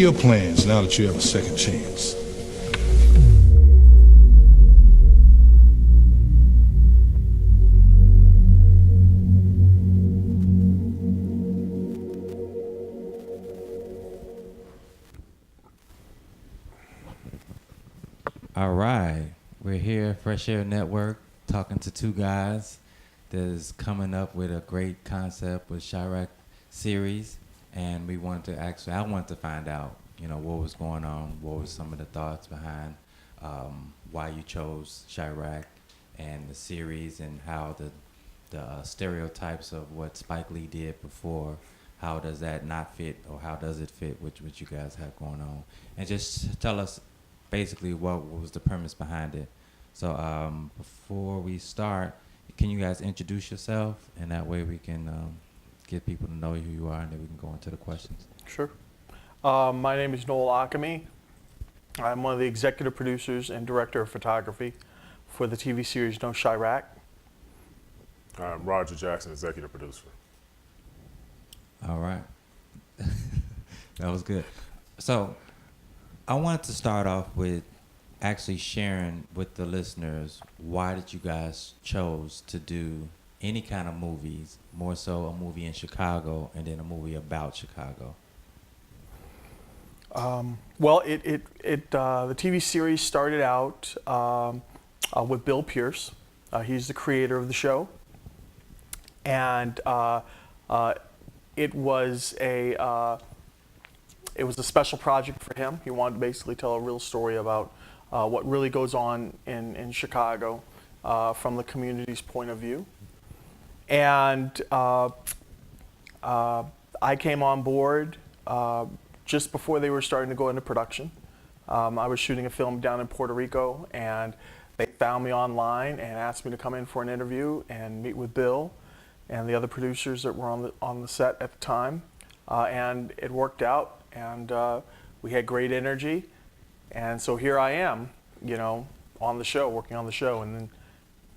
your plans now that you have a second chance? All right, we're here, Fresh Air Network, talking to two guys that is coming up with a great concept with CHIRAQ series, and I wanted to find out, what was going on, what was some of the thoughts behind why you chose CHIRAQ and the series, and how the stereotypes of what Spike Lee did before, how does that not fit, or how does it fit with what you guys have going on, and just tell us basically what was the premise behind it. So before we start, can you guys introduce yourself, and that way we can get people to know who you are, and then we can go into the questions. Sure. My name is Noel Occomy. I'm one of the executive producers and director of photography for the TV series No CHIRAQ. I'm Roger Jackson, executive producer. All right. That was good. So I wanted to start off with actually sharing with the listeners why did you guys chose to do any kind of movies, more so a movie in Chicago and then a movie about Chicago. Well, the TV series started out with Bill Pierce. He's the creator of the show, and it was a special project for him. He wanted to basically tell a real story about what really goes on in Chicago from the community's point of view. And I came on board just before they were starting to go into production. I was shooting a film down in Puerto Rico, and they found me online and asked me to come in for an interview and meet with Bill and the other producers that were on the set at the time. And it worked out, and we had great energy. And so here I am, on the show, working on the show. And then,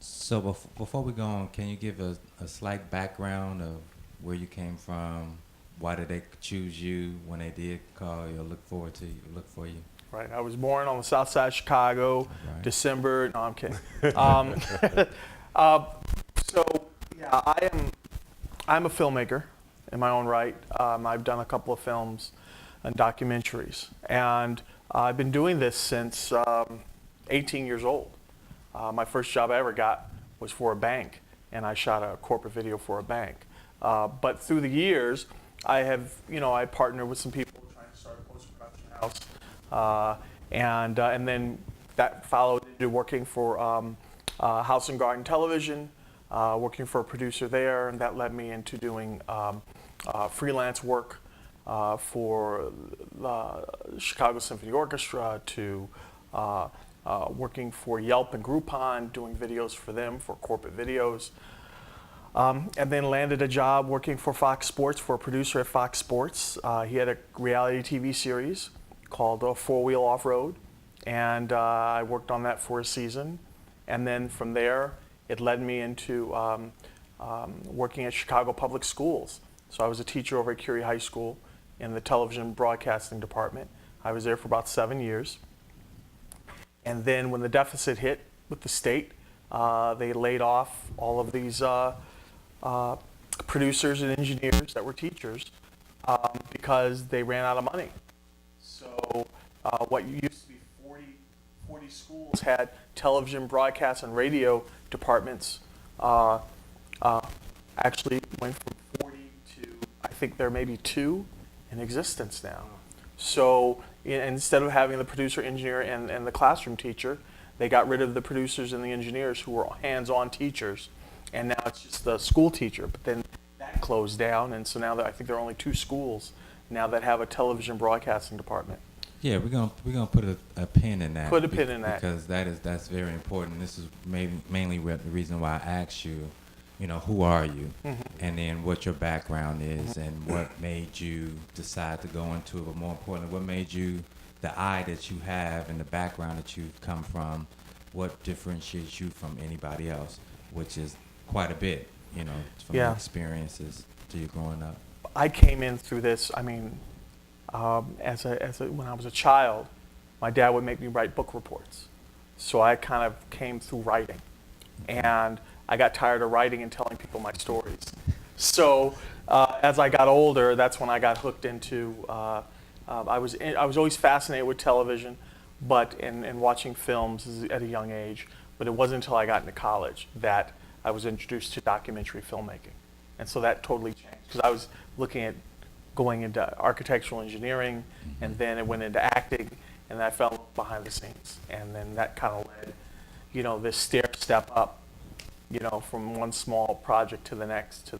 so before we go on, can you give a slight background of where you came from? Why did they choose you when they did call you or look for you? Right, I was born on the south side of Chicago, right. December, no, I'm kidding. So, yeah, I'm a filmmaker in my own right. I've done a couple of films and documentaries, and I've been doing this since 18 years old. My first job I ever got was for a bank, and I shot a corporate video for a bank. But through the years, I partnered with some people trying to start a post-production house, and then that followed into working for House and Garden Television, working for a producer there, and that led me into doing freelance work for the Chicago Symphony Orchestra, to working for Yelp and Groupon, doing videos for them, for corporate videos. And then landed a job working for Fox Sports, for a producer at Fox Sports. He had a reality TV series called Four Wheel Off-Road, and I worked on that for a season. And then from there, it led me into working at Chicago Public Schools. So I was a teacher over at Curie High School in the television broadcasting department. I was there for about 7 years. And then when the deficit hit with the state, they laid off all of these producers and engineers that were teachers because they ran out of money. So what used to be 40 schools had television, broadcast, and radio departments actually went from 40 to, I think there may be 2 in existence now. So instead of having the producer, engineer, and the classroom teacher, they got rid of the producers and the engineers who were hands-on teachers, and now it's just the school teacher. But then that closed down, and so now I think there are only 2 schools now that have a television broadcasting department. Yeah, we're gonna put a pin in that. Put a pin in that, because that's very important. This is mainly the reason why I asked you, who are you, mm-hmm. and then what your background is, and what made you decide to go into it. But more importantly, what made you, the eye that you have and the background that you've come from, what differentiates you from anybody else, which is quite a bit, from your experiences to you growing up. I came in through this. when I was a child, my dad would make me write book reports. So I kind of came through writing. And I got tired of writing and telling people my stories. So as I got older, that's when I got hooked into, I was always fascinated with television, but in watching films at a young age. But it wasn't until I got into college that I was introduced to documentary filmmaking. And so that totally changed, because I was looking at going into architectural engineering, and then it went into acting, and I fell behind the scenes. And then that kind of led, this stair step up, from one small project to the next,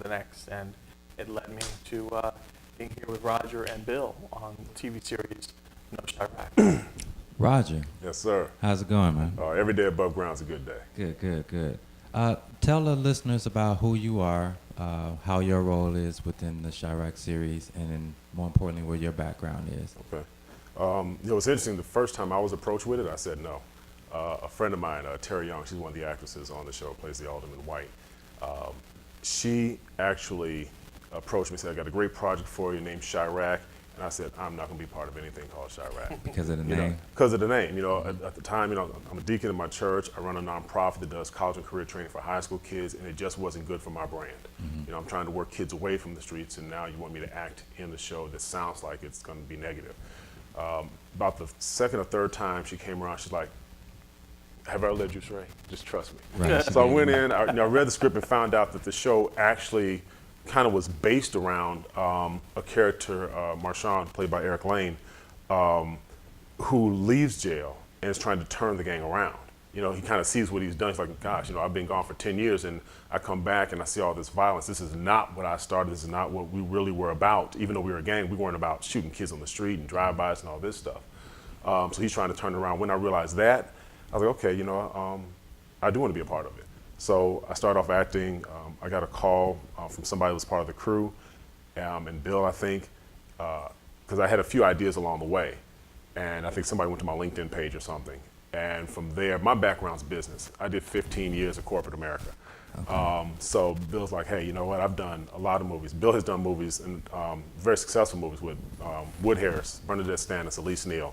and it led me to being here with Roger and Bill on the TV series No CHIRAQ. Roger, Yes, sir. how's it going, man? Every day above ground is a good day. Good. Tell the listeners about who you are, how your role is within the CHIRAQ series, and then more importantly, where your background is. Okay. It's interesting. The first time I was approached with it, I said no. A friend of mine, Terry Young, she's one of the actresses on the show, plays the Alderman White. She actually approached me and said, I got a great project for you named CHIRAQ. And I said, I'm not going to be part of anything called CHIRAQ. Because of the name? Because of the name. At the time, I'm a deacon in my church. I run a nonprofit that does college and career training for high school kids, and it just wasn't good for my brand. Mm-hmm. I'm trying to work kids away from the streets, and now you want me to act in the show that sounds like it's going to be negative. About the second or third time she came around, she's like, have I led you astray? Just trust me. Right. So I went in, I read the script and found out that the show actually kind of was based around a character, Marshawn, played by Eric Lane, who leaves jail and is trying to turn the gang around. He kind of sees what he's done. He's like, gosh, I've been gone for 10 years and I come back and I see all this violence. This is not what I started. This is not what we really were about. Even though we were a gang, we weren't about shooting kids on the street and drive-bys and all this stuff. So he's trying to turn it around. When I realized that, I was like, okay, I do want to be a part of it. So I started off acting. I got a call from somebody who was part of the crew, and Bill, I think, because I had a few ideas along the way. And I think somebody went to my LinkedIn page or something. And from there, my background's business. I did 15 years of corporate America. Okay. So Bill's like, hey, you know what? I've done a lot of movies. Bill has done movies, and very successful movies with Wood Harris, Bernadette Stannis, Elise Neal.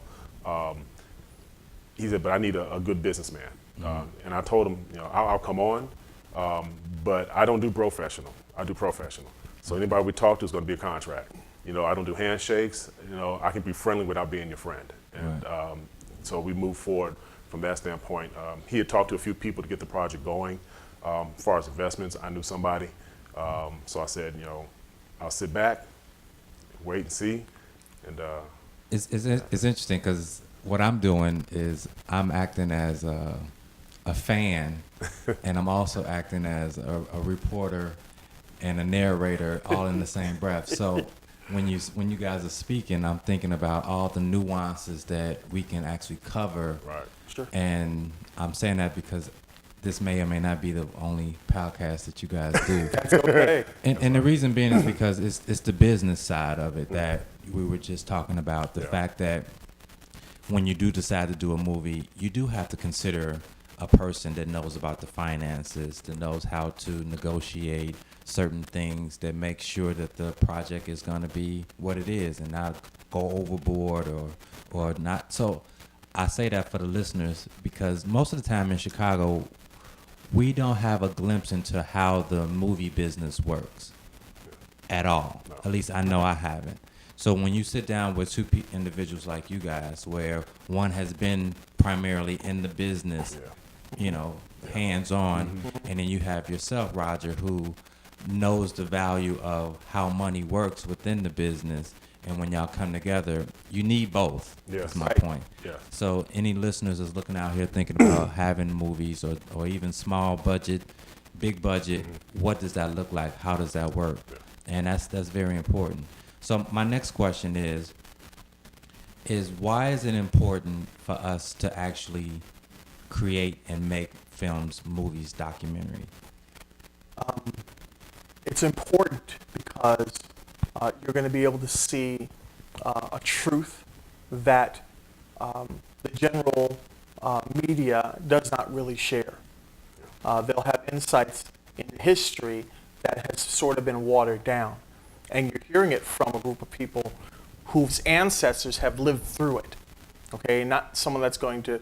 He said, but I need a good businessman. And I told him, I'll come on, but I don't do professional. I do professional. So anybody we talk to is going to be a contract. I don't do handshakes. I can be friendly without being your friend. And Right. So we moved forward from that standpoint. He had talked to a few people to get the project going. As far as investments, I knew somebody. So I said, I'll sit back, wait and see. And It's interesting because what I'm doing is I'm acting as a fan, and I'm also acting as a reporter and a narrator all in the same breath. So when you guys are speaking, I'm thinking about all the nuances that we can actually cover. right. Sure. And I'm saying that because this may or may not be the only podcast that you guys do. That's okay. And the reason being is because it's the business side of it that we were just talking about. The fact that when you do decide to do a movie, you do have to consider a person that knows about the finances, that knows how to negotiate certain things, that makes sure that the project is going to be what it is and not go overboard or not. So I say that for the listeners because most of the time in Chicago, we don't have a glimpse into how the movie business works at all. No. At least I know I haven't. So when you sit down with two individuals like you guys, where one has been primarily in the business, hands-on, and then you have yourself, Roger, who knows the value of how money works within the business, and when y'all come together, you need both. Yes. That's my Right. point. Yeah. So any listeners that's looking out here thinking about having movies or even small budget, big budget, what does that look like? How does that work? Yeah. And that's very important. So my next question is why is it important for us to actually create and make films, movies, documentary? It's important because you're going to be able to see a truth that the general media does not really share. They'll have insights in history that has sort of been watered down. And you're hearing it from a group of people whose ancestors have lived through it. Okay, not someone that's going to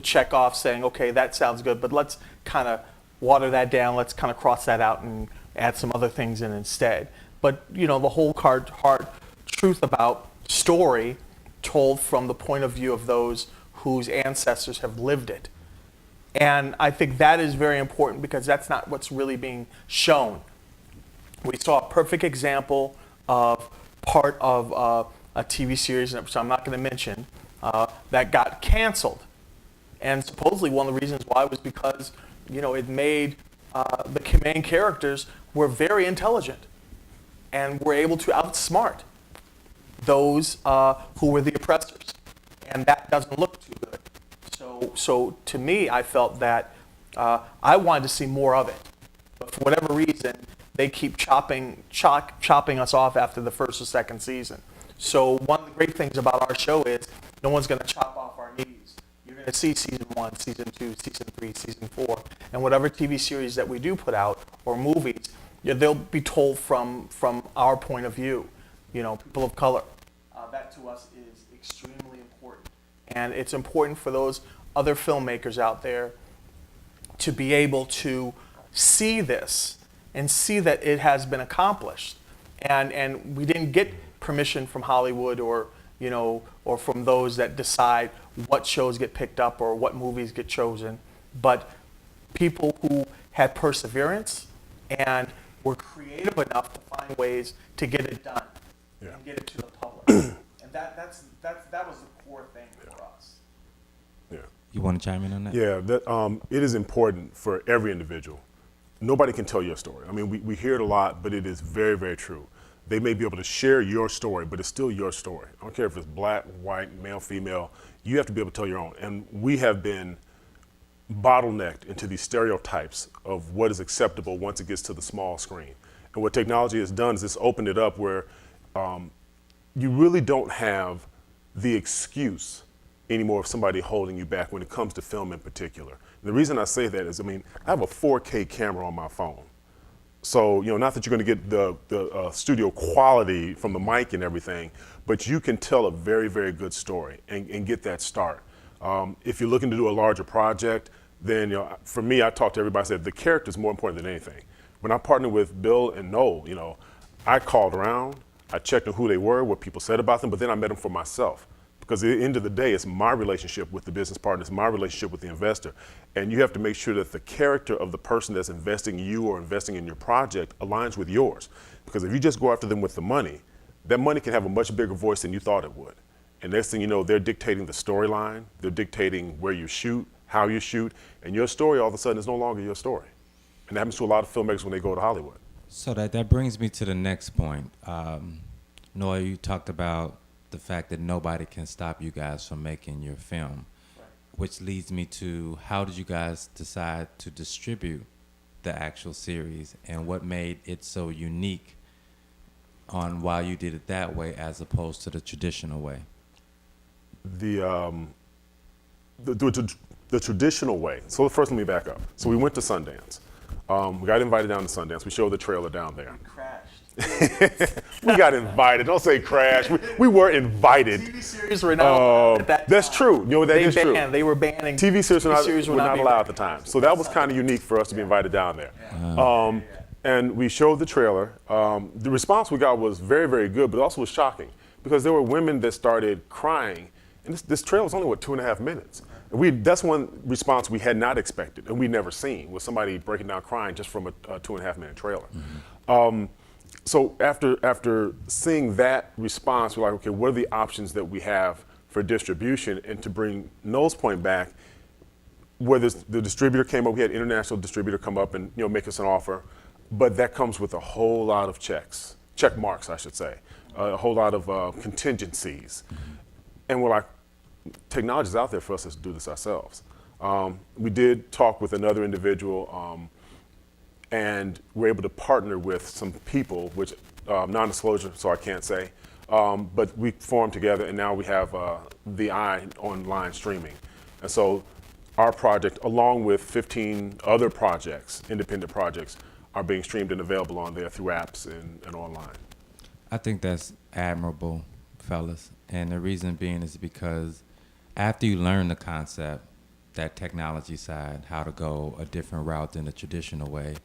check off saying, okay, that sounds good, but let's kind of water that down, let's kind of cross that out and add some other things in instead. But, you know, the whole hard truth about story told from the point of view of those whose ancestors have lived it. And I think that is very important because that's not what's really being shown. We saw a perfect example of part of a TV series, which I'm not going to mention, that got canceled. And supposedly one of the reasons why was because, you know, it made the main characters were very intelligent and were able to outsmart those who were the oppressors. And that doesn't look too good. So to me, I felt that I wanted to see more of it. But for whatever reason, they keep chopping us off after the first or second season. So one of the great things about our show is no one's going to chop off our knees. You're going to see season 1, season 2, season 3, season 4, and whatever TV series that we do put out or movies, they'll be told from our point of view. You know, people of color. That to us is extremely important, and it's important for those other filmmakers out there to be able to see this and see that it has been accomplished. And we didn't get permission from Hollywood or, you know, or from those that decide what shows get picked up or what movies get chosen, but people who had perseverance and were creative enough to find ways to get it done and get it to the public. And that was the core thing for us. Yeah. You want to chime in on that? Yeah, it is important for every individual. Nobody can tell your story. I mean, we hear it a lot, but it is very, very true. They may be able to share your story, but it's still your story. I don't care if it's black, white, male, female. You have to be able to tell your own. And we have been bottlenecked into these stereotypes of what is acceptable once it gets to the small screen. And what technology has done is it's opened it up where you really don't have the excuse anymore of somebody holding you back when it comes to film in particular. And the reason I say that is, I mean, I have a 4K camera on my phone. So, you know, not that you're going to get the studio quality from the mic and everything, but you can tell a very, very good story and get that start. If you're looking to do a larger project, then, you know, for me, I talk to everybody, I said, the character is more important than anything. When I partnered with Bill and Noel, you know, I called around, I checked on who they were, what people said about them, but then I met them for myself. Because at the end of the day, it's my relationship with the business partner, it's my relationship with the investor. And you have to make sure that the character of the person that's investing in you or investing in your project aligns with yours. Because if you just go after them with the money, that money can have a much bigger voice than you thought it would. And next thing you know, they're dictating the storyline, they're dictating where you shoot, how you shoot, and your story all of a sudden is no longer your story. And that happens to a lot of filmmakers when they go to Hollywood. So that brings me to the next point. Noel, you talked about the fact that nobody can stop you guys from making your film, which leads me to how did you guys decide to distribute the actual series and what made it so unique on why you did it that way as opposed to the traditional way? The traditional way. So first let me back up. So we went to Sundance. We got invited down to Sundance. We showed the trailer down there. We got invited. Don't say crash. We were invited. TV series were not at that time. That's true. You know, that is true. They were banning. TV series were not allowed at the time. So that was kind of unique for us to be invited down there. And we showed the trailer. The response we got was very, very good, but also was shocking because there were women that started crying. And this trailer was only, 2.5 minutes? And that's one response we had not expected and we'd never seen, was somebody breaking down crying just from a 2.5 minute trailer. So after seeing that response, we're like, okay, what are the options that we have for distribution? And to bring Noel's point back, where the distributor came up, we had an international distributor come up and, you know, make us an offer, but that comes with a whole lot of check marks, I should say, a whole lot of contingencies. And we're like, technology's out there for us to do this ourselves. We did talk with another individual, and we're able to partner with some people, which non-disclosure, so I can't say, but we formed together, and now we have the Aire online streaming. And so our project, along with 15 other projects, independent projects, are being streamed and available on there through apps and online. I think that's admirable fellas. And the reason being is because after you learn the concept, that technology side, how to go a different route than the traditional way,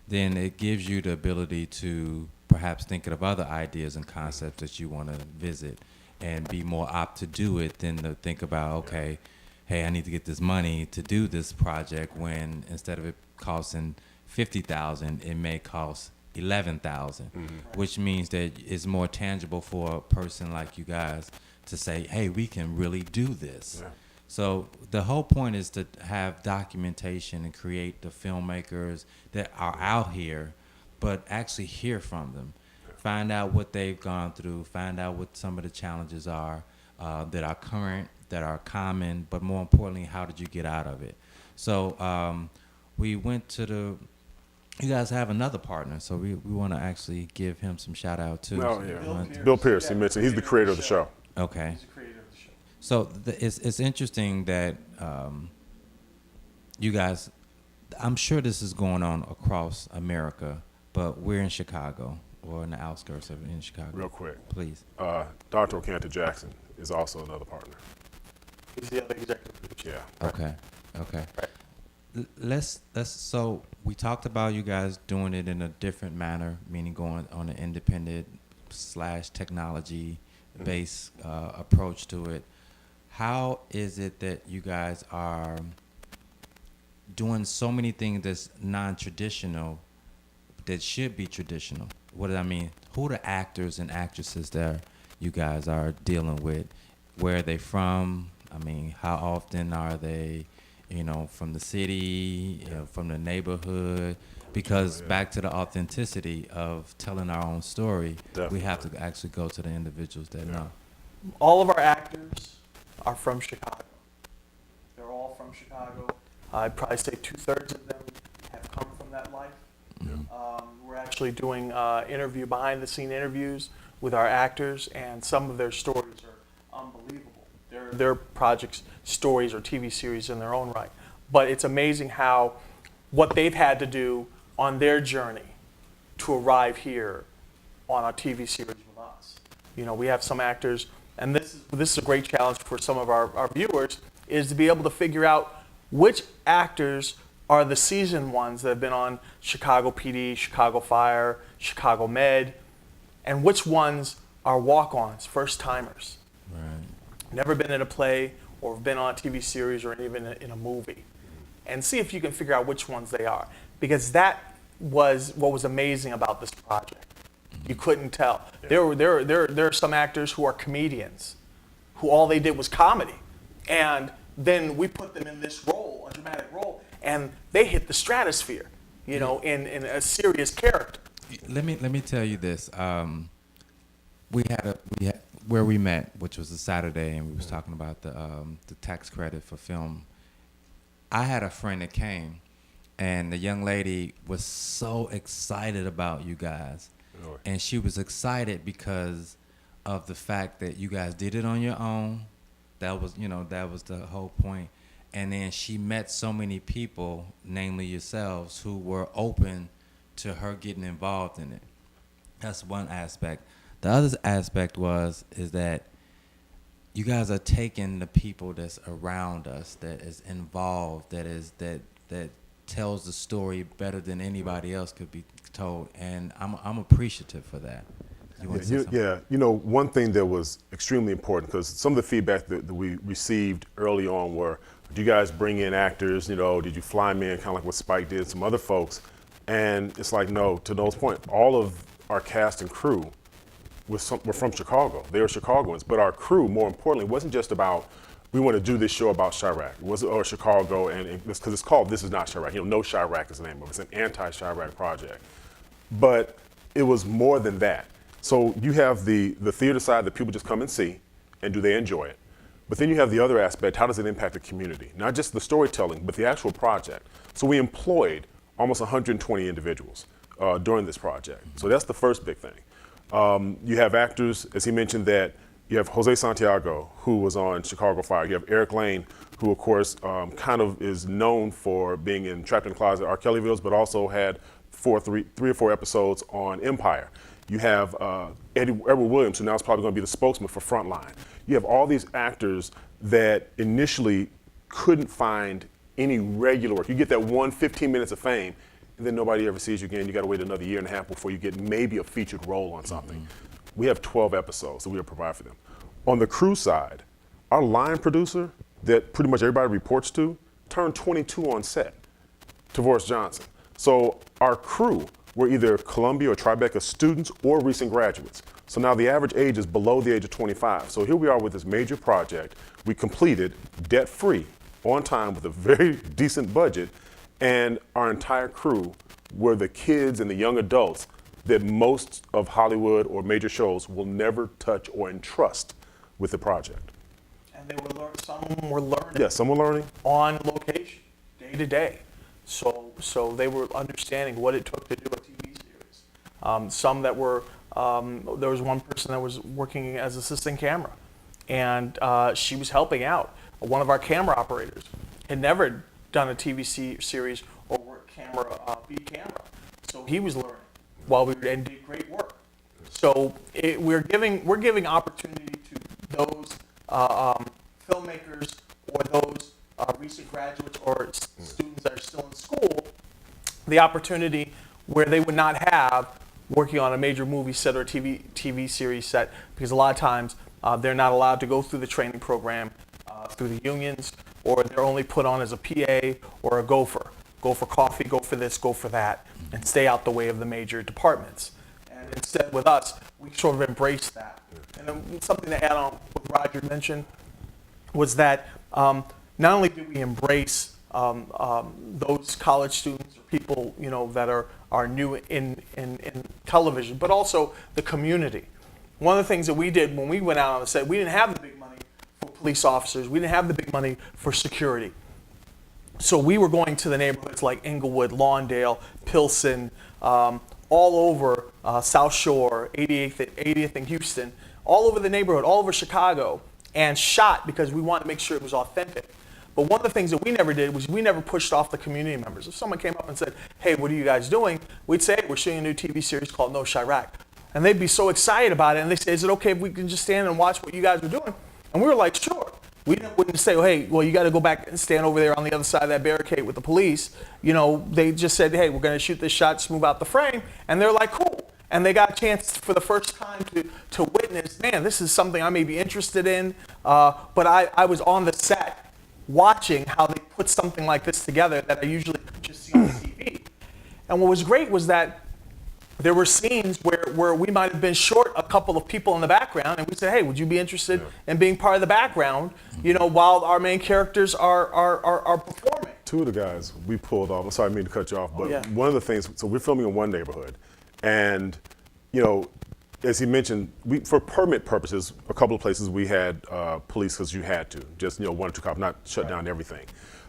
then it gives you the ability to perhaps think of other ideas and concepts that you want to visit and be more apt to do it than to think about, okay, hey, I need to get this money to do this project, when instead of it costing $50,000, it may cost $11,000, which means that it's more tangible for a person like you guys to say, hey, we can really do this. Yeah. So the whole point is to have documentation and create the filmmakers that are out here, but actually hear from them. Find out what they've gone through, find out what some of the challenges are that are current, that are common, but more importantly, how did you get out of it? So we went to you guys have another partner, so we want to actually give him some shout out too. Oh, So yeah. Bill Pierce, he mentioned, he's the creator of the show. Okay. He's the creator of the show. So it's interesting that you guys, I'm sure this is going on across America, but we're in Chicago, or in the outskirts of in Chicago. Real quick. Please. Dr. O'Cantor Jackson is also another partner. He's the other executive producer. Yeah. Okay. Okay. Right. Let's so we talked about you guys doing it in a different manner, meaning going on an independent / technology based approach to it. How is it that you guys are doing so many things that's non-traditional that should be traditional? What do I mean? Who are the actors and actresses that you guys are dealing with? Where are they from? I mean, how often are they, from the city, from the neighborhood? Because back to the authenticity of telling our own story, Definitely. we have to actually go to the individuals that know. All of our actors are from Chicago. They're all from Chicago. I'd probably say 2/3 of them have come from that life. We're actually doing behind-the-scene interviews with our actors, and some of their stories are unbelievable. Their projects, stories, or TV series in their own right. But it's amazing how what they've had to do on their journey to arrive here on a TV series with us. We have some actors, and this is a great challenge for some of our viewers, is to be able to figure out which actors are the seasoned ones that have been on Chicago PD, Chicago Fire, Chicago Med, and which ones are walk-ons, first-timers. Right. Never been in a play or been on a TV series or even in a movie. And see if you can figure out which ones they are. Because that was what was amazing about this project. You couldn't tell. There are some actors who are comedians, who all they did was comedy. And then we put them in this role, a dramatic role, and they hit the stratosphere, in a serious character. Let me tell you this. We had where we met, which was a Saturday, and we was talking about the tax credit for film. I had a friend that came, and the young lady was so excited about you guys, and she was excited because of the fact that you guys did it on your own. That was the whole point. And then she met so many people, namely yourselves, who were open to her getting involved in it. That's one aspect. The other aspect is that you guys are taking the people that's around us, that is involved, that tells the story better than anybody else could be told, and I'm appreciative for that. You want to say something? One thing that was extremely important, because some of the feedback that we received early on were, do you guys bring in actors? Did you fly them in, kind of like what Spike did, some other folks? And it's like, no, to Noel's point, all of our cast and crew were from Chicago. They were Chicagoans, but our crew, more importantly, wasn't just about, we want to do this show about CHIRAQ. It wasn't, or Chicago, and because it's called This Is Not CHIRAQ. No CHIRAQ is the name of it. It's an anti-CHIRAQ project. But it was more than that. So you have the theater side that people just come and see, and do they enjoy it? But then you have the other aspect, how does it impact the community? Not just the storytelling, but the actual project. So we employed almost 120 individuals during this project. So that's the first big thing. You have actors, as he mentioned, that you have Jose Santiago, who was on Chicago Fire. You have Eric Lane, who of course kind of is known for being in Trapped in the Closet, R. Kelly videos, but also had three or four episodes on Empire. You have Edward Williams, who now is probably going to be the spokesman for Frontline. You have all these actors that initially couldn't find any regular work. You get that 15 minutes of fame, and then nobody ever sees you again. You got to wait another year and a half before you get maybe a featured role on something. We have 12 episodes that we will provide for them. On the crew side, our line producer that pretty much everybody reports to turned 22 on set, Tavoris Johnson. So our crew were either Columbia or Tribeca students or recent graduates. So now the average age is below the age of 25. So here we are with this major project we completed debt-free, on time, with a very decent budget, and our entire crew were the kids and the young adults that most of Hollywood or major shows will never touch or entrust with the project. And they were some were learning. Yeah, some were learning. On location, day to day. So they were understanding what it took to do a TV series. Some that were, there was one person that was working as assistant camera, and she was helping out. One of our camera operators had never done a TV series or worked camera, beat camera. So he was learning while we were, and did great work. So we're giving opportunity to those filmmakers or those recent graduates or students that are still in school, the opportunity where they would not have working on a major movie set or TV series set, because a lot of times they're not allowed to go through the training program through the unions, or they're only put on as a PA or a gopher. Go for coffee, go for this, go for that, and stay out the way of the major departments. And instead with us, we sort of embrace that. And then something to add on what Roger mentioned was that not only do we embrace those college students or people, you know, that are new in television, but also the community. One of the things that we did when we went out on the set, we didn't have the big money for police officers. We didn't have the big money for security. So we were going to the neighborhoods like Inglewood, Lawndale, Pilsen, all over South Shore, 80th in Houston, all over the neighborhood, all over Chicago, and shot because we wanted to make sure it was authentic. But one of the things that we never did was we never pushed off the community members. If someone came up and said, hey, what are you guys doing? We'd say, hey, we're shooting a new TV series called No CHIRAQ. And they'd be so excited about it. And they say, is it okay if we can just stand and watch what you guys are doing? And we were like, sure. We wouldn't say, oh, hey, well, you got to go back and stand over there on the other side of that barricade with the police. You know, they just said, hey, we're going to shoot this shot, just move out the frame. And they're like, cool. And they got a chance for the first time to witness, man, this is something I may be interested in. But I was on the set watching how they put something like this together that I usually just see on TV. And what was great was that there were scenes where we might have been short a couple of people in the background, and we said, hey, would you be interested in being part of the background, you know, while our main characters are performing? Two of the guys we pulled off, I'm sorry, I mean to cut you off, but one of the things, so we're filming in one neighborhood, and, you know, as he mentioned, for permit purposes, a couple of places we had police because you had to, just, you know, 1 or 2 cops, not shut down everything.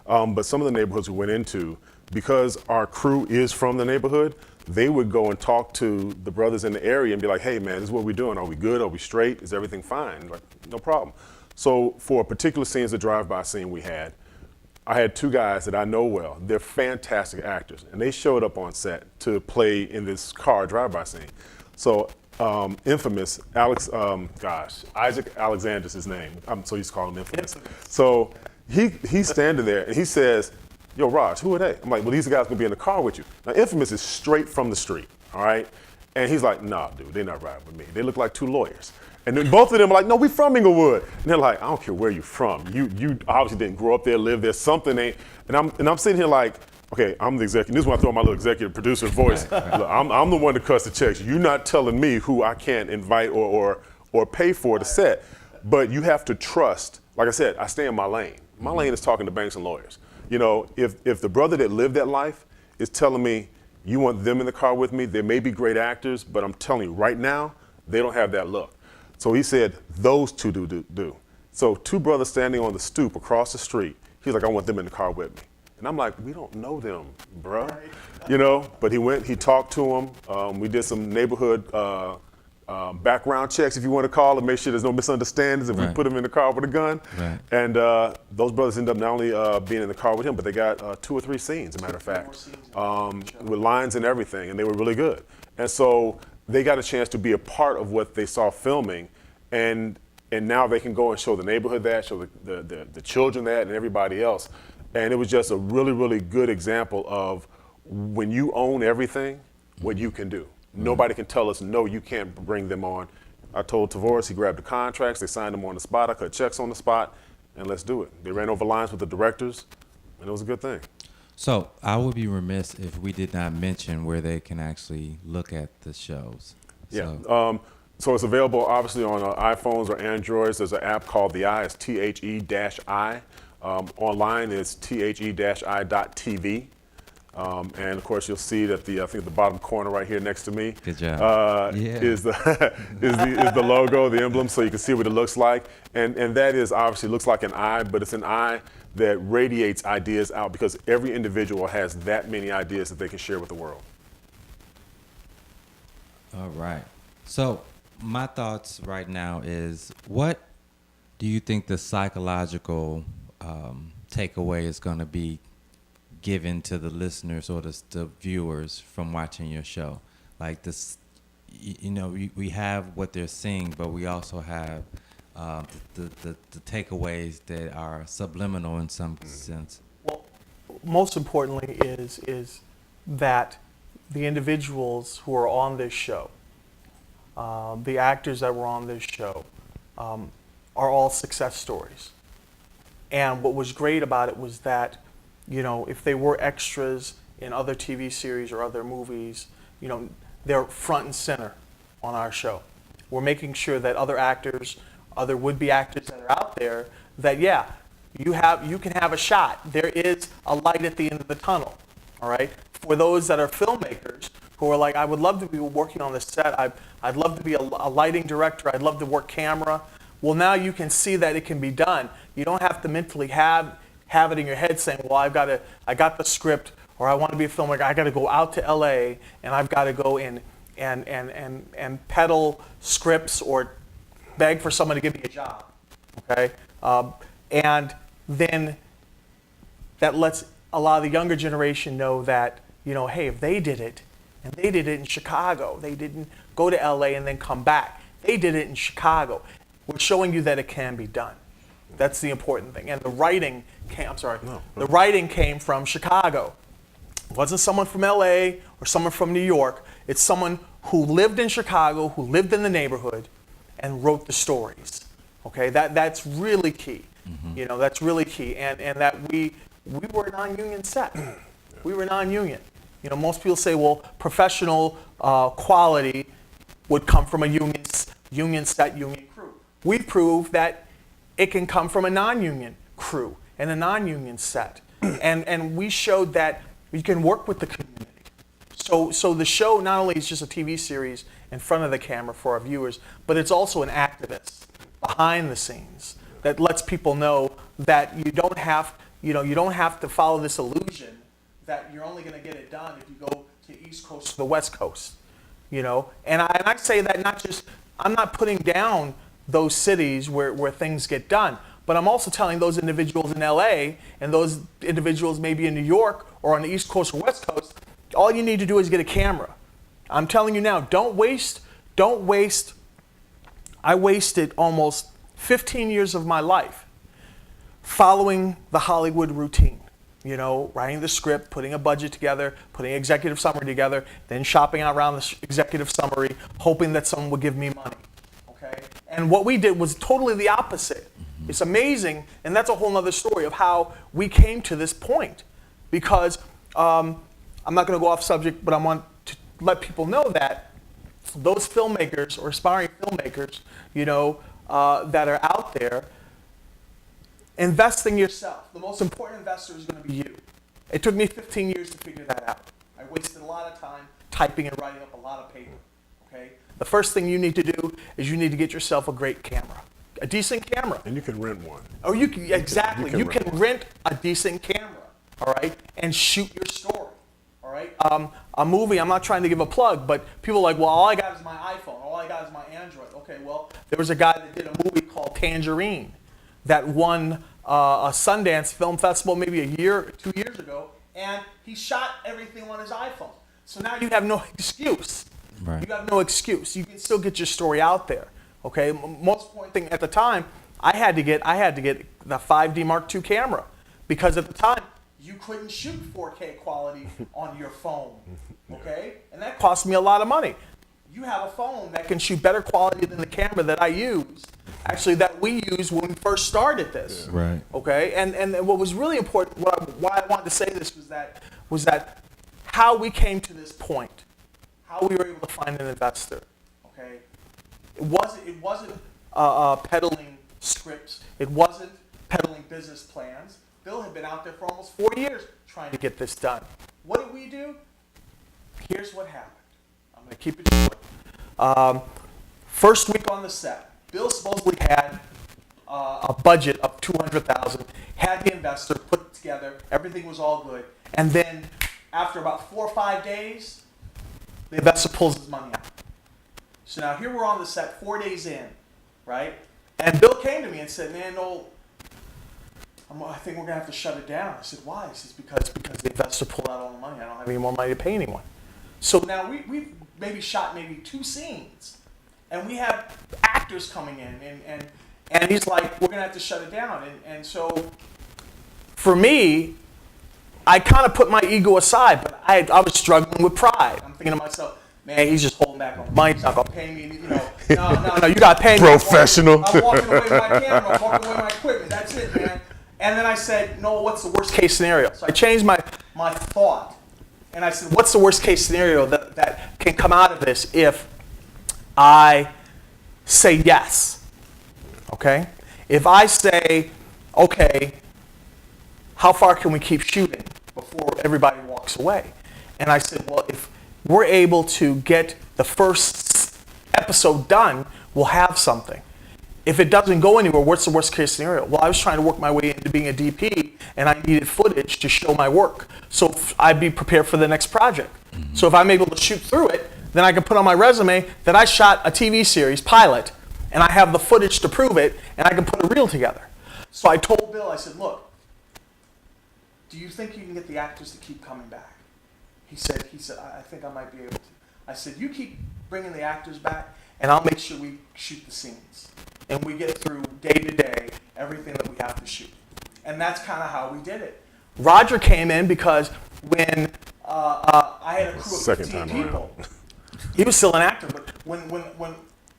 But some of the neighborhoods we went into, because our crew is from the neighborhood, they would go and talk to the brothers in the area and be like, hey man, this is what we're doing. Are we good? Are we straight? Is everything fine? Like, no problem. So for particular scenes, the drive-by scene we had, I had 2 guys that I know well. They're fantastic actors, and they showed up on set to play in this car drive-by scene. So infamous, Isaac Alexander's his name. So he's called him Infamous. So he's standing there and he says, yo, Raj, who are they? I'm like, well, these guys gonna be in the car with you. Now, Infamous is straight from the street, all right? And he's like, nah, dude, they're not riding with me. They look like 2 lawyers. And then both of them are like, no, we from Inglewood. And they're like, I don't care where you're from. You obviously didn't grow up there, live there, something ain't. And I'm sitting here like, okay, I'm the executive. This is when I throw my little executive producer voice. Look, I'm the one that cuts the checks. You're not telling me who I can't invite or pay for the set. But you have to trust, like I said, I stay in my lane. My lane is talking to banks and lawyers. You know, if the brother that lived that life is telling me you want them in the car with me, they may be great actors, but I'm telling you right now, they don't have that look. So he said, those 2 do. So 2 brothers standing on the stoop across the street, he's like, I want them in the car with me. And I'm like, we don't know them, bro. Right. You know, but he went, he talked to them. We did some neighborhood background checks, if you want to call it, make sure there's no misunderstandings if we put him in the car with a gun. Right. And those brothers ended up not only being in the car with him, but they got 2 or 3 scenes, as a matter of fact, with lines and everything, and they were really good. And so they got a chance to be a part of what they saw filming, and now they can go and show the neighborhood that, show the children that, and everybody else. And it was just a really, really good example of when you own everything, what you can do. Nobody can tell us, no, you can't bring them on. I told Tavoris, he grabbed the contracts, they signed them on the spot, I cut checks on the spot, and let's do it. They ran over lines with the directors, and it was a good thing. So I would be remiss if we did not mention where they can actually look at the shows. Yeah. So, So it's available obviously on iPhones or Androids. There's an app called The Eye. It's THE-I. Online is THE-I.TV. And of course you'll see that I think the bottom corner right here next to me Good job. is the is the logo, the emblem, so you can see what it looks like. And that is obviously looks like an eye, but it's an eye that radiates ideas out because every individual has that many ideas that they can share with the world. all right. So my thoughts right now is, what do you think the psychological takeaway is going to be given to the listeners or the viewers from watching your show? Like this, we have what they're seeing, but we also have the takeaways that are subliminal in some sense. Well, most importantly is that the individuals who are on this show, the actors that were on this show, are all success stories. And what was great about it was that, if they were extras in other TV series or other movies, they're front and center on our show. We're making sure that other actors, other would-be actors that are out there, that you can have a shot. There is a light at the end of the tunnel. All right. For those that are filmmakers who are like, I would love to be working on this set. I'd love to be a lighting director. I'd love to work camera. Well, now you can see that it can be done. You don't have to mentally have it in your head saying, well, I got the script, or I want to be a filmmaker. I got to go out to LA and I've got to go in and peddle scripts or beg for someone to give me a job. Okay, and then that lets a lot of the younger generation know that, hey, if they did it, and they did it in Chicago, they didn't go to LA and then come back. They did it in Chicago. We're showing you that it can be done. That's the important thing. And the writing came, the writing came from Chicago. It wasn't someone from LA or someone from New York. It's someone who lived in Chicago, who lived in the neighborhood, and wrote the stories. Okay, that's really key. Mm-hmm. That's really key. And that we were a non-union set. We were non-union. Most people say, well, professional quality would come from a union set, union crew. We proved that it can come from a non-union crew and a non-union set. And we showed that you can work with the community. So the show not only is just a TV series in front of the camera for our viewers, but it's also an activist behind the scenes that lets people know that you don't have to follow this illusion that you're only going to get it done if you go to the East Coast or the West Coast. And I say that not just, I'm not putting down those cities where things get done, but I'm also telling those individuals in LA and those individuals maybe in New York or on the East Coast or West Coast, all you need to do is get a camera. I'm telling you now, don't waste. I wasted almost 15 years of my life following the Hollywood routine. Writing the script, putting a budget together, putting an executive summary together, then shopping around the executive summary, hoping that someone would give me money. Okay? And what we did was totally the opposite. It's amazing, and that's a whole other story of how we came to this point. Because I'm not going to go off subject, but I want to let people know that those filmmakers or aspiring filmmakers, that are out there, invest in yourself. The most important investor is going to be you. It took me 15 years to figure that out. I wasted a lot of time typing and writing up a lot of paper. Okay? The first thing you need to do is you need to get yourself a great camera, a decent camera. And you can rent one. Oh, you can rent a decent camera, all right, and shoot your story, all right. A movie. I'm not trying to give a plug, but people are like, well, all I got is my iPhone. All I got is my Android. Okay, well, there was a guy that did a movie called Tangerine that won a Sundance Film Festival maybe 2 years ago, and he shot everything on his iPhone. So now you have no excuse. Right. You have no excuse. You can still get your story out there. Okay. Most important thing at the time, I had to get the 5D Mark II camera, because at the time you couldn't shoot 4K quality on your phone. Okay, and that cost me a lot of money. You have a phone that can shoot better quality than the camera that I used, actually that we used when we first started this. Right. Okay, and what was really important, why I wanted to say this was that how we came to this point, how we were able to find an investor. Okay, it wasn't peddling scripts, it wasn't peddling business plans. Bill had been out there for almost 4 years trying to get this done. What did we do? Here's what happened. I'm going to keep it short. First week on the set, Bill supposedly had a budget of $200,000, had the investor put it together, everything was all good, and then after about 4 or 5 days, the investor pulls his money out. So now here we're on the set 4 days in, right? And Bill came to me and said, man, Noel, I think we're going to have to shut it down. I said, why? He says, because the investor pulled out all the money. I don't have any more money to pay anyone. So now we've maybe shot 2 scenes, and we have actors coming in, and he's like, we're going to have to shut it down. And so for me, I kind of put my ego aside, but I was struggling with pride. I'm thinking to myself, man, he's just holding back on money. He's not going to pay me. No, you got to pay me. Professional. I'm walking away with my camera. I'm walking away with my equipment. That's it, man. And then I said, no, what's the worst case scenario? So I changed my thought. And I said, what's the worst case scenario that can come out of this if I say yes? Okay? If I say, okay, how far can we keep shooting before everybody walks away? And I said, well, if we're able to get the first episode done, we'll have something. If it doesn't go anywhere, what's the worst case scenario? Well, I was trying to work my way into being a DP, and I needed footage to show my work. So I'd be prepared for the next project. Mm-hmm. So if I'm able to shoot through it, then I can put on my resume that I shot a TV series pilot, and I have the footage to prove it, and I can put a reel together. So I told Bill, I said, look, do you think you can get the actors to keep coming back? He said, I think I might be able to. I said, you keep bringing the actors back, and I'll make sure we shoot the scenes. And we get through day to day everything that we have to shoot. And that's kind of how we did it. Rodger came in because when I had a crew of 15 people, he was still an actor, but when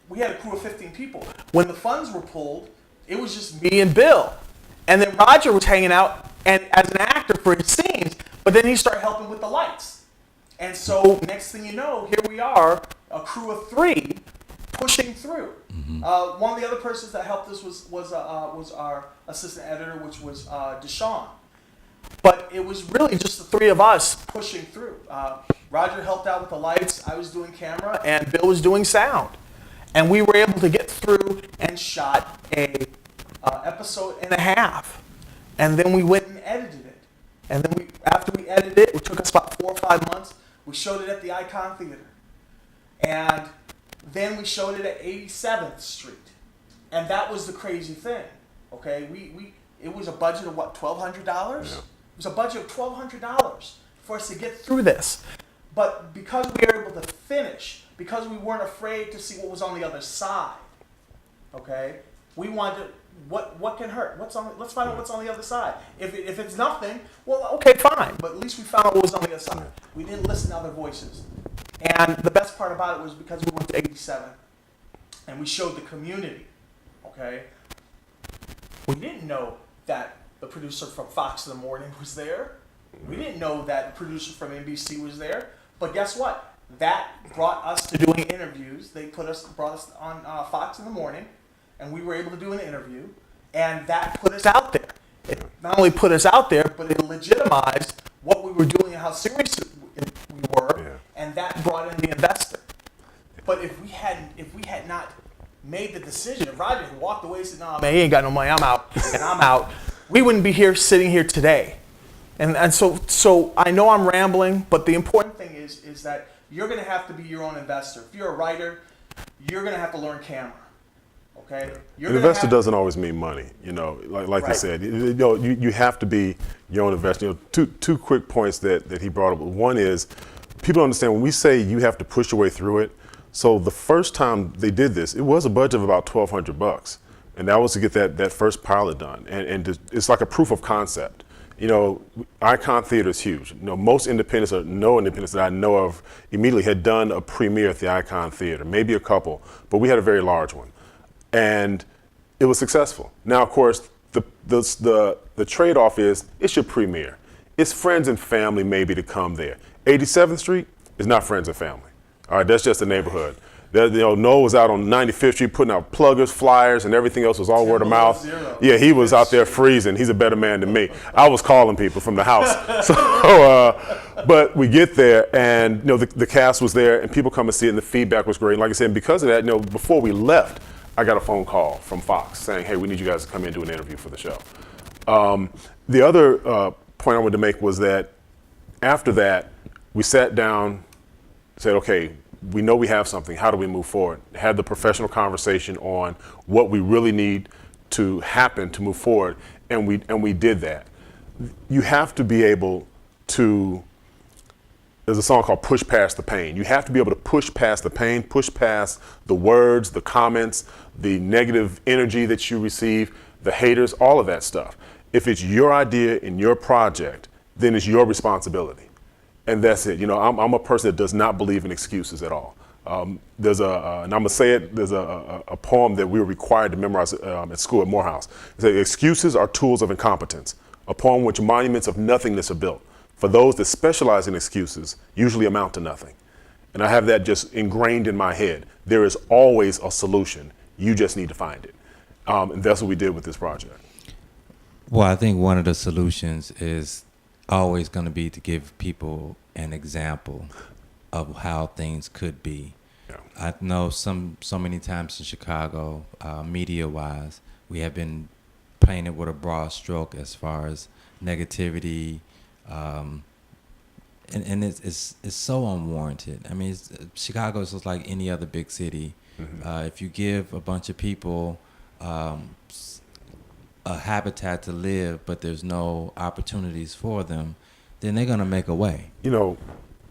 we had a crew of 15 people, when the funds were pulled, it was just me and Bill. And then Rodger was hanging out and as an actor for his scenes, but then he started helping with the lights. And so next thing you know, here we are, a crew of 3 pushing through. Mm-hmm. One of the other persons that helped us was our assistant editor, which was Deshaun. But it was really just the 3 of us pushing through. Rodger helped out with the lights, I was doing camera, and Bill was doing sound. And we were able to get through and shot a episode and a half. And then we went and edited it. And then after we edited it, it took us about 4 or 5 months. We showed it at the Icon Theater. And then we showed it at 87th Street. And that was the crazy thing. Okay, it was a budget of what, $1,200? Yeah. It was a budget of $1,200 for us to get through this. But because we were able to finish, because we weren't afraid to see what was on the other side, okay, we wanted to, what can hurt? Let's find out what's on the other side. If it's nothing, well, okay, fine. But at least we found out what was on the other side. We didn't listen to other voices. And the best part about it was because we went to 87 and we showed the community, okay, we didn't know that the producer from Fox in the Morning was there. We didn't know that the producer from NBC was there. But guess what? That brought us to doing interviews. They brought us on Fox in the Morning, and we were able to do an interview, and that put us out there. It not only put us out there, but it legitimized what we were doing and how serious we were, and that brought in the investor. But if we had not made the decision, if Rodger had walked away and said, "No, man, he ain't got no money, I'm out," and I'm out, we wouldn't be sitting here today. And so I know I'm rambling, but the important thing is that you're going to have to be your own investor. If you're a writer, you're going to have to learn camera. Okay? An investor doesn't always mean money, like you said. You have to be your own investor. Two quick points that he brought up. One is, people understand when we say you have to push your way through it, So the first time they did this, it was a budget of about $1,200, and that was to get that first pilot done. And it's like a proof of concept. You know, Icon Theater is huge. You know, most independents or no independents that I know of immediately had done a premiere at the Icon Theater, maybe a couple, but we had a very large one, and it was successful. Now, of course, the trade-off is it's your premiere. It's friends and family maybe to come there. 87th Street is not friends and family. All right, that's just a neighborhood. Noel was out on 95th Street putting out pluggers, flyers, and everything else was all word of mouth. Yeah, he was out there freezing. He's a better man than me. I was calling people from the house. But we get there, and the cast was there, and people come and see it, and the feedback was great. And like I said, because of that, before we left, I got a phone call from Fox saying, "Hey, we need you guys to come in and do an interview for the show." The other point I wanted to make was that after that, we sat down, said, "Okay, we know we have something. How do we move forward?" Had the professional conversation on what we really need to happen to move forward, and we did that. You have to be able to. There's a song called "Push Past the Pain." You have to be able to push past the pain, push past the words, the comments, the negative energy that you receive, the haters, all of that stuff. If it's your idea and your project, then it's your responsibility. And that's it. I'm a person that does not believe in excuses at all. There's and I'm gonna say it. There's a poem that we were required to memorize at school at Morehouse. It says, "Excuses are tools of incompetence, upon which monuments of nothingness are built. For those that specialize in excuses, usually amount to nothing." And I have that just ingrained in my head. There is always a solution. You just need to find it. And that's what we did with this project. Well, I think one of the solutions is always going to be to give people an example of how things could be. Yeah. I know so many times in Chicago, media-wise, we have been painted with a broad stroke as far as negativity, and it's so unwarranted. I mean, Chicago is just like any other big city. Mm-hmm. If you give a bunch of people a habitat to live, but there's no opportunities for them, then they're gonna make a way.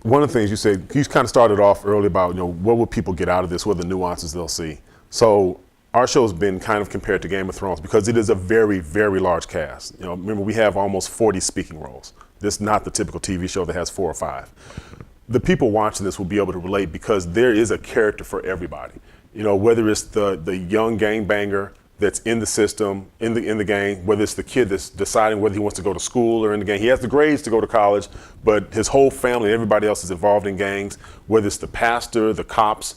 One of the things you said, you kind of started off early about, what will people get out of this? What are the nuances they'll see? So our show has been kind of compared to Game of Thrones because it is a very, very large cast. Remember, we have almost 40 speaking roles. This is not the typical TV show that has 4 or 5. The people watching this will be able to relate because there is a character for everybody. Whether it's the young gangbanger that's in the system, in the gang, whether it's the kid that's deciding whether he wants to go to school or in the gang. He has the grades to go to college, but his whole family, everybody else is involved in gangs, whether it's the pastor, the cops.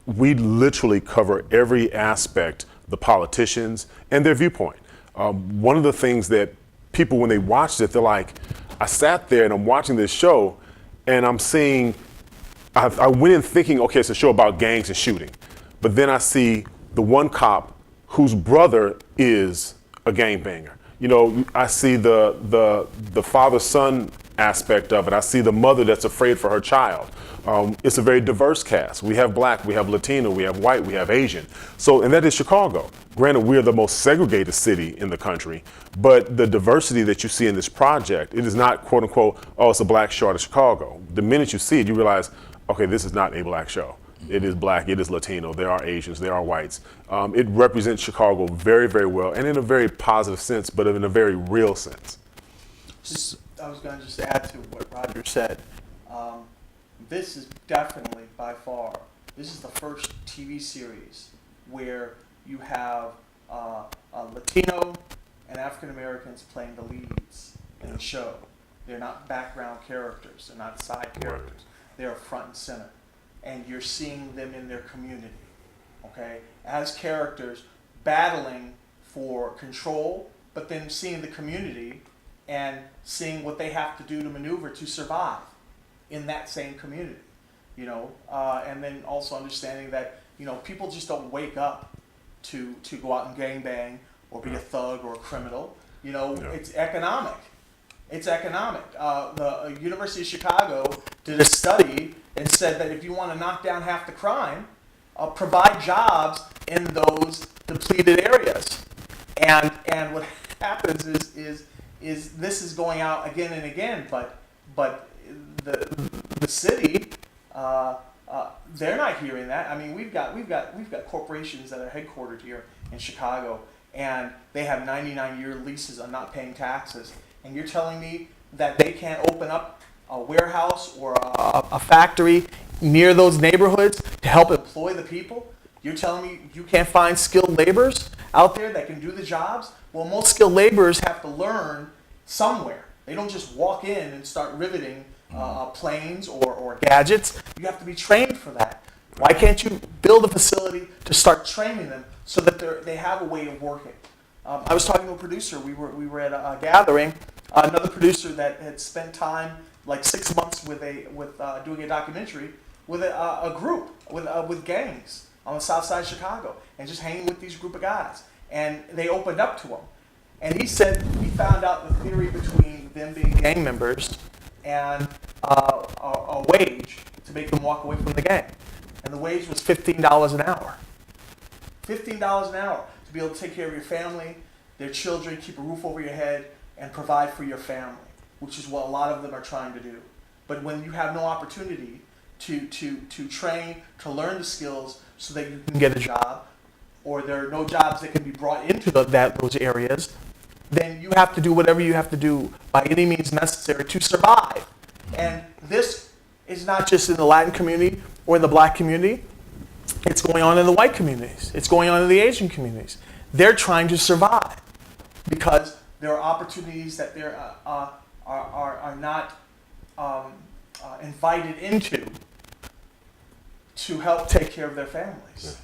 We literally cover every aspect, the politicians, and their viewpoint. One of the things that people, when they watched it, they're like, I sat there and I'm watching this show and I'm seeing, I went in thinking, okay, it's a show about gangs and shooting. But then I see the one cop whose brother is a gangbanger. I see the father-son aspect of it. I see the mother that's afraid for her child. It's a very diverse cast. We have Black, we have Latino, we have white, we have Asian. And that is Chicago. Granted, we're the most segregated city in the country, but the diversity that you see in this project, it is not, quote unquote, oh, it's a black show out of Chicago. The minute you see it, you realize, okay, this is not a black show. It is Black, it is Latino, there are Asians, there are whites. It represents Chicago very, very well, and in a very positive sense, but in a very real sense. I was going to just add to what Roger said. This is definitely, by far, this is the first TV series where you have Latino and African Americans playing the leads in the show. They're not background characters, they're not side characters, they're front and center. And you're seeing them in their community, okay? As characters battling for control, but then seeing the community and seeing what they have to do to maneuver to survive in that same community, and then also understanding that, people just don't wake up to go out and gangbang or be a thug or a criminal. It's economic. It's economic. The University of Chicago did a study and said that if you want to knock down half the crime, provide jobs in those depleted areas. And what happens is this is going out again and again, but the city they're not hearing that. I mean, we've got corporations that are headquartered here in Chicago, and they have 99-year leases on not paying taxes. And you're telling me that they can't open up a warehouse or a factory near those neighborhoods to help employ the people? You're telling me you can't find skilled laborers out there that can do the jobs? Well, most skilled laborers have to learn somewhere. They don't just walk in and start riveting planes or gadgets. You have to be trained for that. Why can't you build a facility to start training them so that they have a way of working? I was talking to a producer. We were at a gathering. Another producer that had spent time, like 6 months, with doing a documentary with a group with gangs on the south side of Chicago, and just hanging with these group of guys. And they opened up to him, and he said he found out the theory between them being gang members and a wage to make them walk away from the gang. And the wage was $15 an hour. $15 an hour to be able to take care of your family, their children, keep a roof over your head, and provide for your family, which is what a lot of them are trying to do. But when you have no opportunity to train, to learn the skills so that you can get a job, or there are no jobs that can be brought into those areas, then you have to do whatever you have to do by any means necessary to survive. And this is not just in the Latin community or in the black community. It's going on in the white communities. It's going on in the Asian communities. They're trying to survive because there are opportunities that they are not invited into to help take care of their families.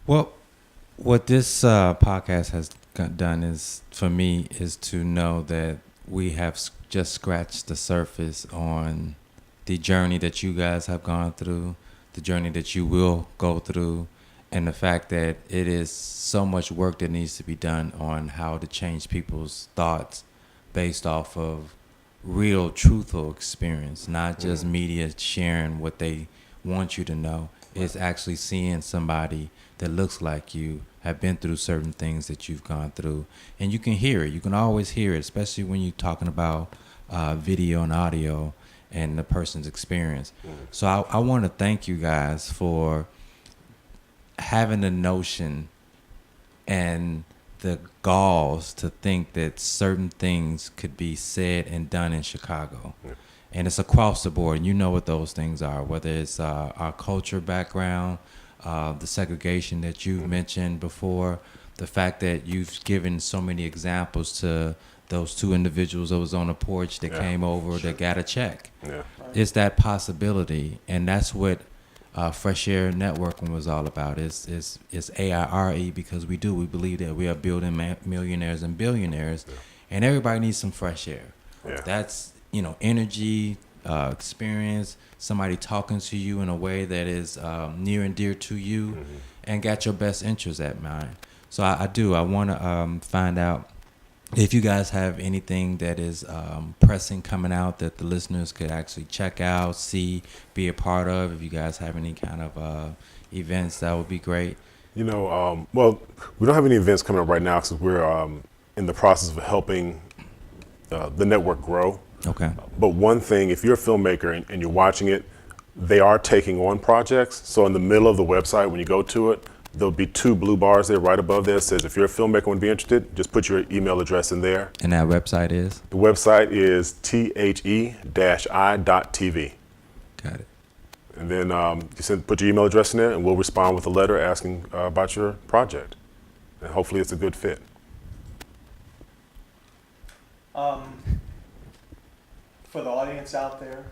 Well, what this podcast has done is, for me, is to know that we have just scratched the surface on the journey that you guys have gone through, the journey that you will go through, and the fact that it is so much work that needs to be done on how to change people's thoughts based off of real, truthful experience, not just media sharing what they want you to know. It's actually seeing somebody that looks like you, have been through certain things that you've gone through, and you can hear it. You can always hear it, especially when you're talking about video and audio and the person's experience. So I want to thank you guys for having the notion and the galls to think that certain things could be said and done in Chicago. And it's across the board, and you know what those things are, whether it's our culture background, the segregation that you've mentioned before, the fact that you've given so many examples to those two individuals that was on the porch that came over that got a check. It's that possibility, and that's what Fresh Air Networking was all about. It's AIRE, because we believe that we are building millionaires and billionaires, and everybody needs some fresh air. That's energy, experience, somebody talking to you in a way that is near and dear to you, and got your best interests at mind. So I want to find out if you guys have anything that is pressing coming out that the listeners could actually check out, see, be a part of. If you guys have any kind of events, that would be great. Well, we don't have any events coming up right now because we're in the process of helping the network grow. Okay. But one thing, if you're a filmmaker and you're watching it, they are taking on projects. So in the middle of the website, when you go to it, there'll be 2 blue bars there right above there. It says, if you're a filmmaker and would be interested, just put your email address in there. And that website is? The website is the-i.tv. Got it. And then put your email address in there, and we'll respond with a letter asking about your project. And hopefully it's a good fit. For the audience out there,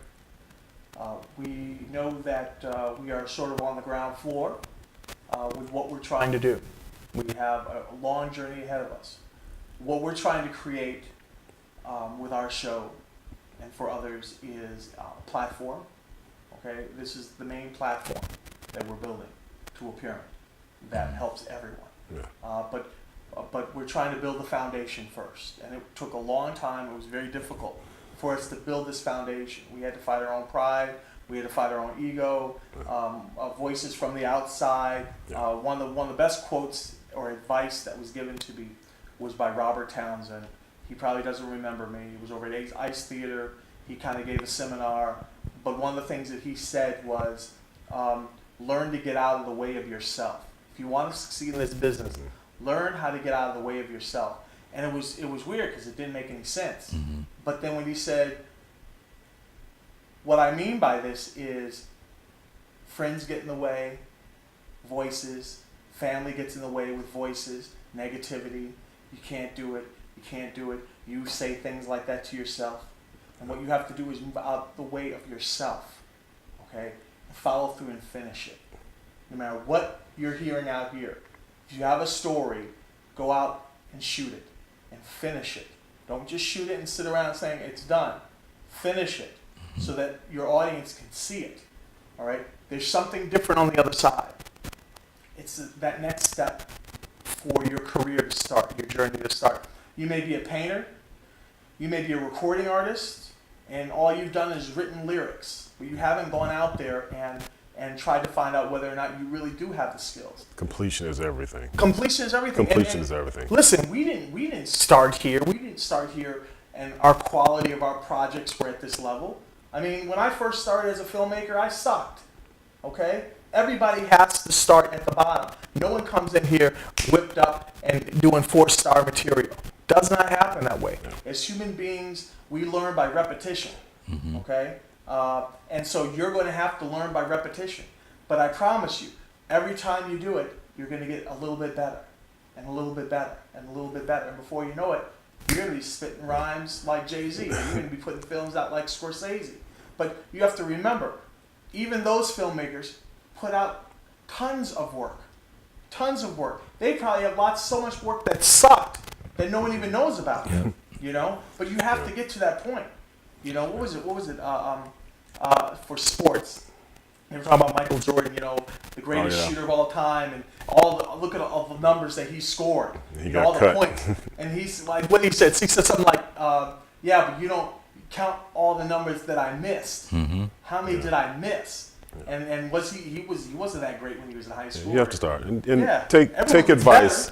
we know that we are sort of on the ground floor with what we're trying to do. We have a long journey ahead of us. What we're trying to create with our show and for others is a platform. Okay, this is the main platform that we're building to a pyramid that helps everyone. But we're trying to build the foundation first, and it took a long time. It was very difficult for us to build this foundation. We had to fight our own pride. We had to fight our own ego. Voices from the outside. One of the best quotes or advice that was given to me was by Robert Townsend. He probably doesn't remember me. He was over at Ice Theater. He kind of gave a seminar, but one of the things that he said was, learn to get out of the way of yourself. If you want to succeed in this business, learn how to get out of the way of yourself. And it was weird because it didn't make any sense. Mm-hmm. But then when he said, what I mean by this is friends get in the way, voices, family gets in the way with voices, negativity, you can't do it, you can't do it. You say things like that to yourself. And what you have to do is move out the way of yourself, okay? And follow through and finish it. No matter what you're hearing out here. If you have a story, go out and shoot it and finish it. Don't just shoot it and sit around saying it's done. Finish it so that your audience can see it, all right? There's something different on the other side. It's that next step for your career to start, your journey to start. You may be a painter, you may be a recording artist, and all you've done is written lyrics, but you haven't gone out there and tried to find out whether or not you really do have the skills. Completion is everything. Completion is everything. Completion is everything. Listen, we didn't start here. We didn't start here, and our quality of our projects were at this level. I mean, when I first started as a filmmaker, I sucked. Okay? Everybody has to start at the bottom. No one comes in here whipped up and doing 4-star material. Does not happen that way. As human beings, we learn by repetition. Okay? And so you're going to have to learn by repetition. But I promise you, every time you do it, you're going to get a little bit better, and a little bit better, and a little bit better. And before you know it, you're going to be spitting rhymes like Jay-Z. You're going to be putting films out like Scorsese. But you have to remember, even those filmmakers put out tons of work. Tons of work. They probably have so much work that sucked that no one even knows about. Yep. You know? But you have to get to that point. You know, what was it? For sports. They were talking about Michael Jordan, you know, the greatest shooter of all time, and look at all the numbers that he scored. He got all cut. the points. And he's like, what he said something like, yeah, but you don't count all the numbers that I missed. How many did I miss? And was he wasn't that great when he was in high school. You have to start and Yeah, take everyone gets advice.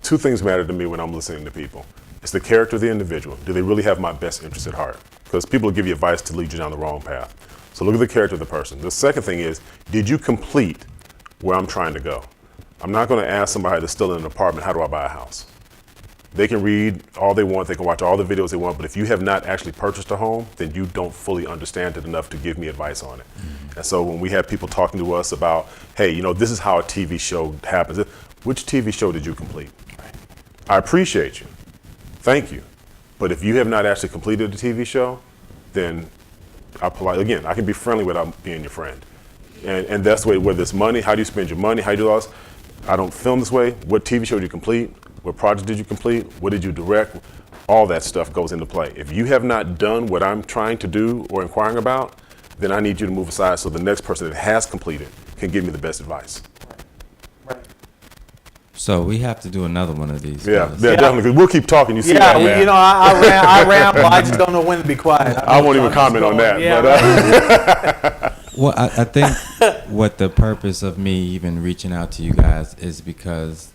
Two things matter to me when I'm listening to people. It's the character of the individual. Do they really have my best interest at heart? Because people will give you advice to lead you down the wrong path. So look at the character of the person. The second thing is, did you complete where I'm trying to go? I'm not going to ask somebody that's still in an apartment, how do I buy a house? They can read all they want, they can watch all the videos they want, but if you have not actually purchased a home, then you don't fully understand it enough to give me advice on it. And so when we have people talking to us about, hey, you know, this is how a TV show happens. Which TV show did you complete? I appreciate you. Thank you. But if you have not actually completed a TV show, then I can be friendly without being your friend. And that's the way, whether it's money, how do you spend your money, how do you do all this? I don't film this way. What TV show did you complete? What project did you complete? What did you direct? All that stuff goes into play. If you have not done what I'm trying to do or inquiring about, then I need you to move aside so the next person that has completed can give me the best advice. Right. So we have to do another one of these. Yeah, fellas. definitely. Because we'll keep talking. You see Yeah, that, man. you know, I ramble. I just don't know when to be quiet. I won't even comment on that. Yeah, But, Well, I think what the purpose of me even reaching out to you guys is because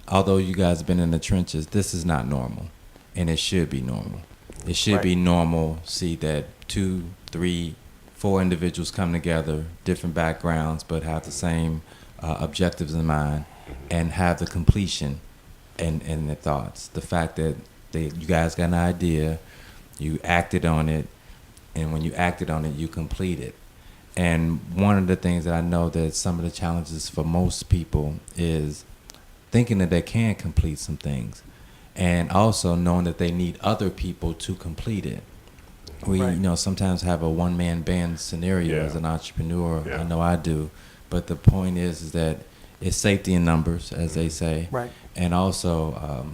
although you guys have been in the trenches, this is not normal, and it should be normal. It should be normal. See that 2, 3, 4 individuals come together, different backgrounds, but have the same objectives in mind, and have the completion and the thoughts. The fact that you guys got an idea, you acted on it, and when you acted on it, you complete it. And one of the things that I know that some of the challenges for most people is thinking that they can complete some things, and also knowing that they need other people to complete it. We, sometimes have a one-man band scenario as an entrepreneur. Yeah. I know I do, but the point is that it's safety in numbers, as they say. Right. And also,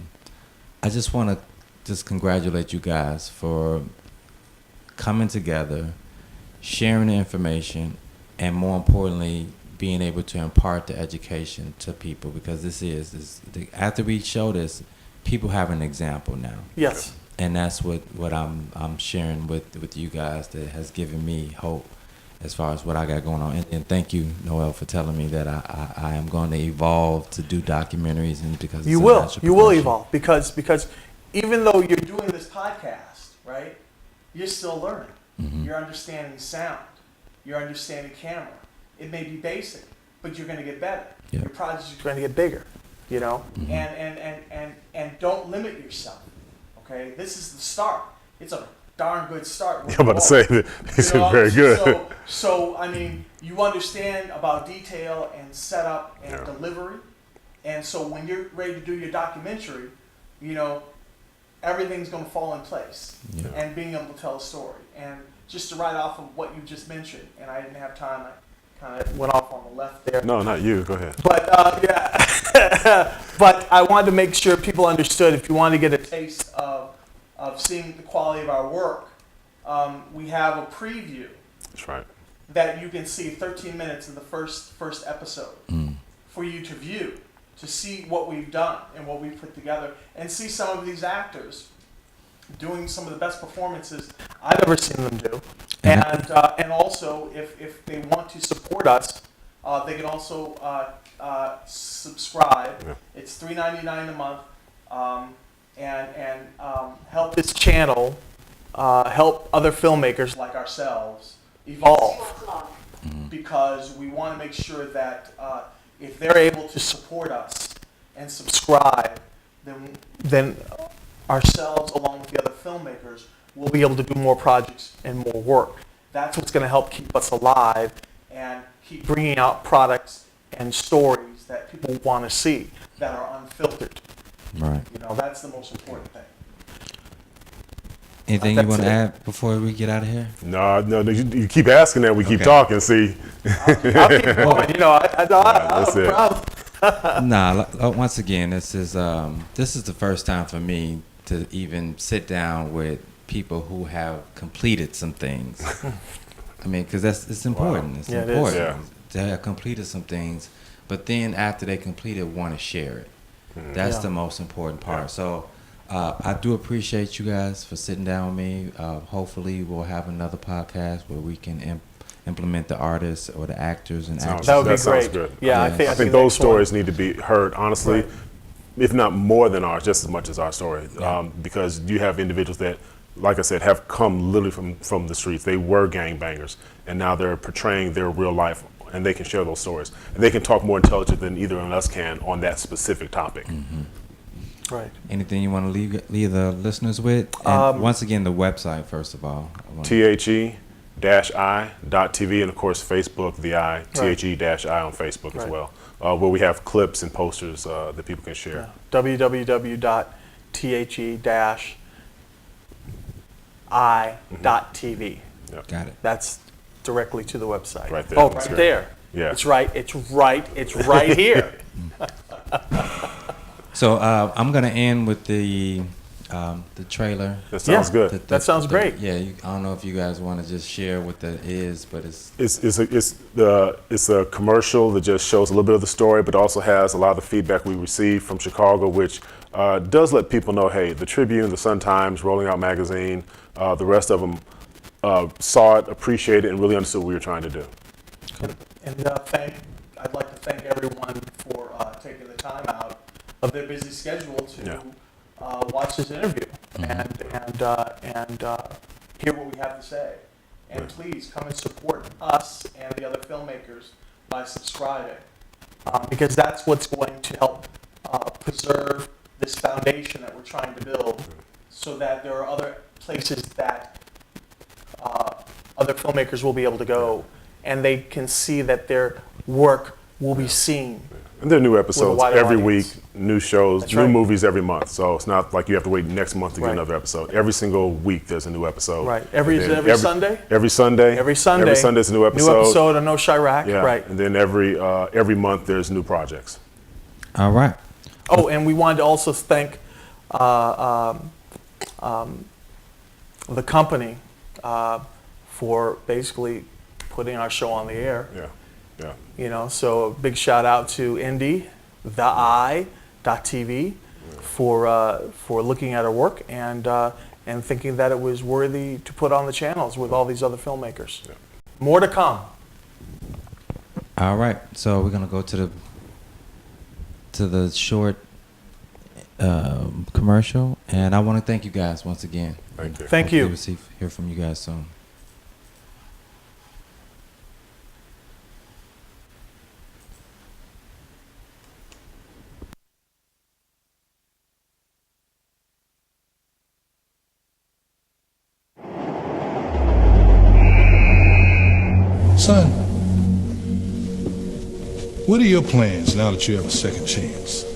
I just want to congratulate you guys for coming together, sharing the information, and more importantly, being able to impart the education to people, because after we show this, people have an example now. Yes. And that's what I'm sharing with you guys that has given me hope as far as what I got going on. And thank you, Noel, for telling me that I am going to evolve to do documentaries, and because You will evolve because even though you're doing this podcast, right, you're still learning. You're understanding sound. You're understanding camera. It may be basic, but you're going to get better. Yeah. Your projects are going to get bigger, you know? And don't limit yourself, okay? This is the start. It's a darn good start. I'm about to say that this is very good. So, I mean, you understand about detail and setup and delivery. And so when you're ready to do your documentary, you know, everything's going to fall in place. Yeah. And being able to tell a story. And just to write off of what you just mentioned, and I didn't have time, I kind of went off on the left there. No, not you. Go ahead. But, yeah. But I wanted to make sure people understood, if you want to get a taste of seeing the quality of our work, we have a preview. That's right. That you can see 13 minutes of the first episode for you to view, to see what we've done and what we've put together, and see some of these actors doing some of the best performances I've ever seen them do. And also, if they want to support us, they can also subscribe. Yeah. It's $3.99 a month, and help this channel, help other filmmakers like ourselves evolve. Because we want to make sure that if they're able to support us and subscribe, then ourselves, along with the other filmmakers, will be able to do more projects and more work. That's what's going to help keep us alive and keep bringing out products and stories that people want to see that are unfiltered. Right. You know, that's the most important thing. Anything you want to add before we get out of here? No, you keep asking that. We keep talking. See. I'll keep going. You know, I don't have a problem. Once again, this is the first time for me to even sit down with people who have completed some things. I mean, because it's important. Wow. It's important to have completed some things, but then after they complete it, want to share it. That's the most important part. So I do appreciate you guys for sitting down with me. Hopefully, we'll have another podcast where we can implement the artists or the actors and actors. That would be great. Sounds good. Yeah, I think those stories need to be heard, honestly, if not more than ours, just as much as our story. Because you have individuals that, like I said, have come literally from the streets. They were gangbangers, and now they're portraying their real life, and they can share those stories. And they can talk more intelligent than either of us can on that specific topic. Right. Anything you want to leave the listeners with? And once again, the website, first of all. THE-I.TV, and of course Facebook, the I, THE-I on Facebook as well, where we have clips and posters that people can share. www.THE-I.TV. Got it. That's directly to the website. Right there. Oh, right there. Yeah. It's right here. So I'm gonna end with the trailer. That sounds good. That sounds great. I don't know if you guys want to just share what that is, but it's a commercial that just shows a little bit of the story, but also has a lot of the feedback we received from Chicago, which does let people know, hey, the Tribune, the Sun-Times, Rolling Out Magazine, the rest of them saw it, appreciated it, and really understood what we were trying to do. And I'd like to thank everyone for taking the time out of their busy schedule to watch this interview and hear what we have to say. And please come and support us and the other filmmakers by subscribing, because that's what's going to help preserve this foundation that we're trying to build, so that there are other places that other filmmakers will be able to go, and they can see that their work will be seen. And there are new episodes every week, new shows, That's new right. movies every month. So it's not like you have to wait next month to get another episode. Every single week there's a new episode. Right. Every Sunday? Every Sunday. Every Sunday. Every Sunday's a new episode. New episode of No CHIRAQ. Yeah. Right. And then every month there's new projects. all right. Oh, and we wanted to also thank the company for basically putting our show on the air. Yeah. Yeah. You know, so a big shout out to Indy, THEI.TV, for looking at our work and thinking that it was worthy to put on the channels with all these other filmmakers. Yeah. More to come. All right. So we're gonna go to the short commercial, and I want to thank you guys once again. Thank you. Thank you. Hopefully we'll hear from you guys soon. Son, what are your plans now that you have a second chance?